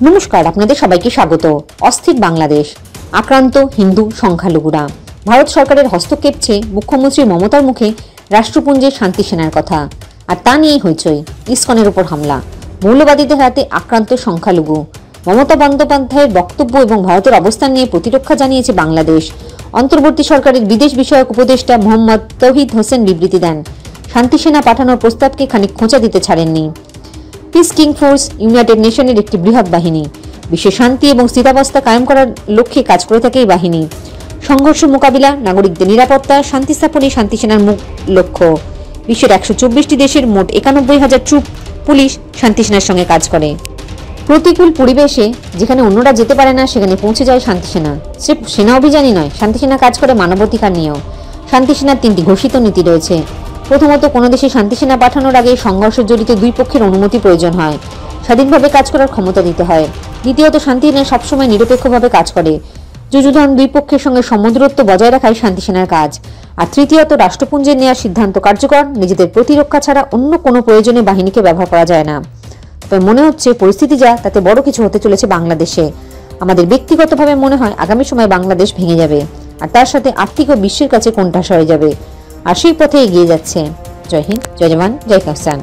নমস্কার, আপনাদের সবাইকে স্বাগত। অস্থির বাংলাদেশ, আক্রান্ত হিন্দু সংখ্যালঘুরা। ভারত সরকারের হস্তক্ষেপ চেয়ে মুখ্যমন্ত্রী মমতার মুখে রাষ্ট্রপুঞ্জের শান্তি সেনার কথা, আর তা নিয়েই হইচই। ইসকনের উপর হামলা, মৌলবাদীদের হাতে আক্রান্ত সংখ্যালঘু। মমতা বন্দ্যোপাধ্যায়ের বক্তব্য এবং ভারতের অবস্থান নিয়ে প্রতিরক্ষা জানিয়েছে বাংলাদেশ। অন্তর্বর্তী সরকারের বিদেশ বিষয়ক উপদেষ্টা মোহাম্মদ তৌহিদ হোসেন বিবৃতি দেন, শান্তি সেনা পাঠানোর প্রস্তাবকে খানিক খোঁচা দিতে ছাড়েননি। পিস কিং ফোর্স ইউনাইটেড নেশনের একটি বৃহৎ বাহিনী, বিশ্বে শান্তি এবং স্থিতাবস্থা কায়েম করার লক্ষ্যে কাজ করে থাকে এই বাহিনী। সংঘর্ষ মোকাবিলা, নাগরিকদের নিরাপত্তা, শান্তি স্থাপনে শান্তি সেনার মূল লক্ষ্য। বিশ্বের 124টি দেশের মোট 91,000 ট্রুপ পুলিশ শান্তি সেনার সঙ্গে কাজ করে। প্রতিকূল পরিবেশে যেখানে অন্যরা যেতে পারে না, সেখানে পৌঁছে যায় শান্তি সেনা। সির্ফ সেনা অভিযানই নয়, শান্তি সেনা কাজ করে মানবাধিকার নিয়েও। শান্তি সেনার 3টি ঘোষিত নীতি রয়েছে। প্রথমত, কোনো দেশে শান্তি সেনা পাঠানোর আগে সংঘর্ষ জড়িত দুই পক্ষের অনুমতি প্রয়োজন হয়, স্বাধীনভাবে কাজ করার ক্ষমতা দিতে হয়। দ্বিতীয়ত, শান্তি সেনা সবসময় নিরপেক্ষভাবে কাজ করে, যুযুধান দুই পক্ষের সঙ্গে সমদূরত্ব বজায় রাখাই শান্তি সেনার কাজ। আর তৃতীয়ত, রাষ্ট্রপুঞ্জের নেওয়ার সিদ্ধান্ত কার্যকর, নিজেদের প্রতিরক্ষা ছাড়া অন্য কোনো প্রয়োজনে বাহিনীকে ব্যবহার করা যায় না। তবে মনে হচ্ছে পরিস্থিতি যা, তাতে বড় কিছু হতে চলেছে বাংলাদেশে। আমাদের ব্যক্তিগতভাবে মনে হয় আগামী সময়ে বাংলাদেশ ভেঙে যাবে, আর তার সাথে আর্থিক ও বিশ্বের কাছে কোণঠাসা হয়ে যাবে, আর সেই পথে এগিয়ে যাচ্ছে। জয় হিন্দ, জয় জওয়ান, জয় কিষান।